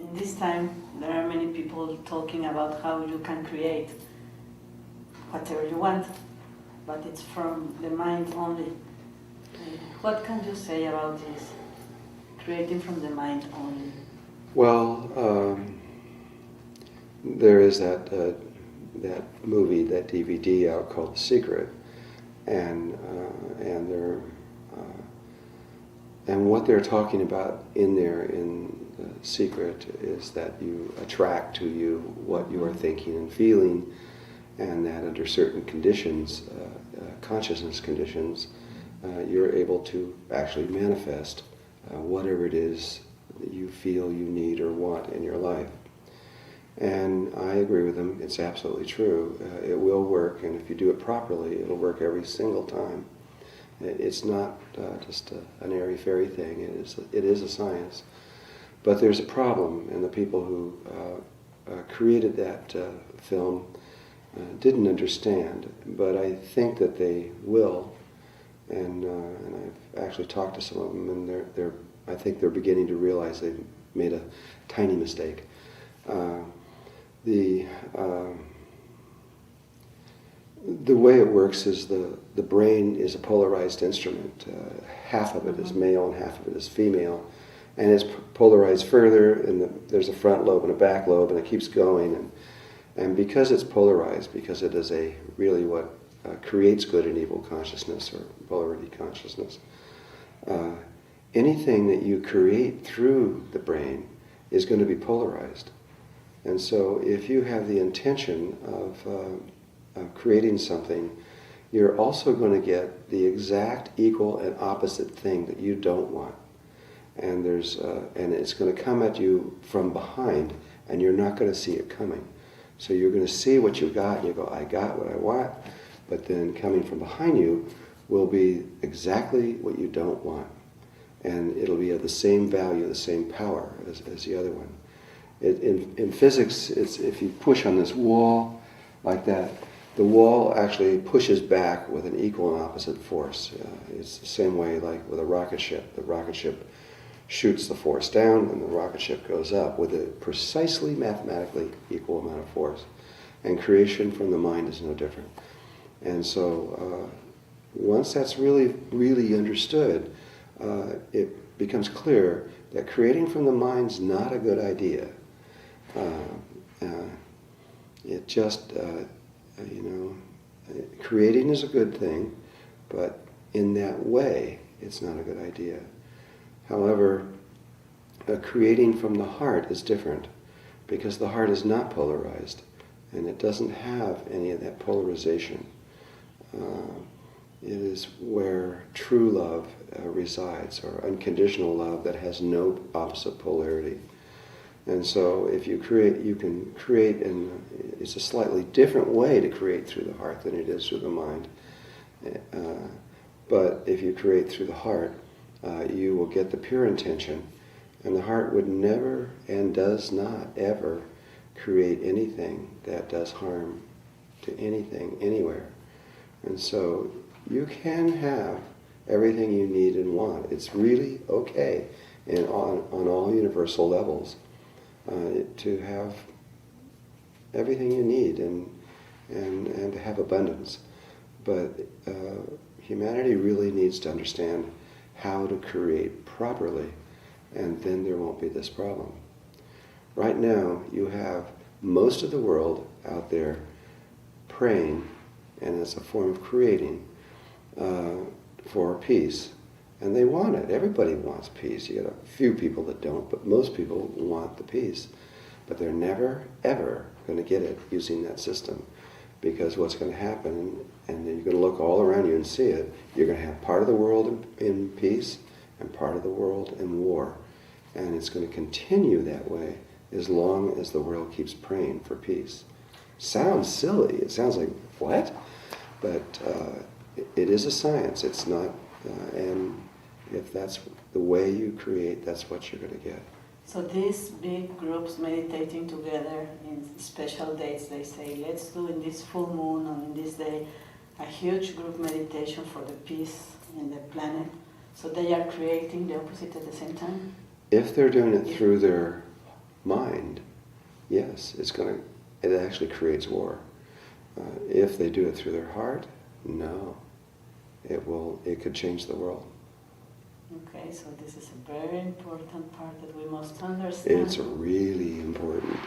in this time there are many people talking about how you can create whatever you want, but it's from the mind only. What can you say about this, creating from the mind only? Well, there is that movie, that DVD out called The Secret, and what they're talking about in there in The Secret is that you attract to you what you are thinking and feeling, and that under certain conditions, consciousness conditions, you're able to actually manifest whatever it is that you feel you need or want in your life. And I agree with them, it's absolutely true. It will work, and if you do it properly, it'll work every single time. It's not just an airy-fairy thing, it is a science. But there's a problem, and the people who created that film didn't understand, but I think that they will. And I've actually talked to some of them, and I think they're beginning to realize they've made a tiny mistake. The way it works is the brain is a polarized instrument. Half of it is male and half of it is female, and it's polarized further, and there's a front lobe and a back lobe, and it keeps going. And because it's polarized, because it is really what creates good and evil consciousness or polarity consciousness, anything that you create through the brain is going to be polarized. And so if you have the intention of creating something, you're also going to get the exact equal and opposite thing that you don't want. And and it's going to come at you from behind, and you're not going to see it coming. So you're going to see what you got, and you go, I got what I want. But then coming from behind you will be exactly what you don't want. And it'll be of the same value, the same power as the other one. In physics, it's if you push on this wall like that, the wall actually pushes back with an equal and opposite force. It's the same way like with a rocket ship. The rocket ship shoots the force down, and the rocket ship goes up with a precisely mathematically equal amount of force. And creation from the mind is no different. And so once that's really, really understood, it becomes clear that creating from the mind's not a good idea. It just, creating is a good thing, but in that way, it's not a good idea. However, creating from the heart is different, because the heart is not polarized, and it doesn't have any of that polarization. It is where true love resides, or unconditional love that has no opposite polarity. And so if you create, you can create, and it's a slightly different way to create through the heart than it is through the mind. But if you create through the heart, you will get the pure intention, and the heart would never and does not ever create anything that does harm to anything, anywhere. And so you can have everything you need and want. It's really okay and on all universal levels to have everything you need and to have abundance. But humanity really needs to understand how to create properly, and then there won't be this problem. Right now, you have most of the world out there praying, and it's a form of creating, for peace. And they want it. Everybody wants peace. You got a few people that don't, but most people want the peace. But they're never, ever going to get it using that system. Because what's going to happen, and then you're going to look all around you and see it, you're going to have part of the world in peace and part of the world in war. And it's going to continue that way as long as the world keeps praying for peace. Sounds silly. It sounds like, what? But it is a science. It's not, and if that's the way you create, that's what you're going to get. So these big groups meditating together in special days, they say, let's do in this full moon or in this day a huge group meditation for the peace in the planet. So they are creating the opposite at the same time? If they're doing it through their mind, yes, it actually creates war. If they do it through their heart, no, it could change the world. Okay, so this is a very important part that we must understand. It's really important.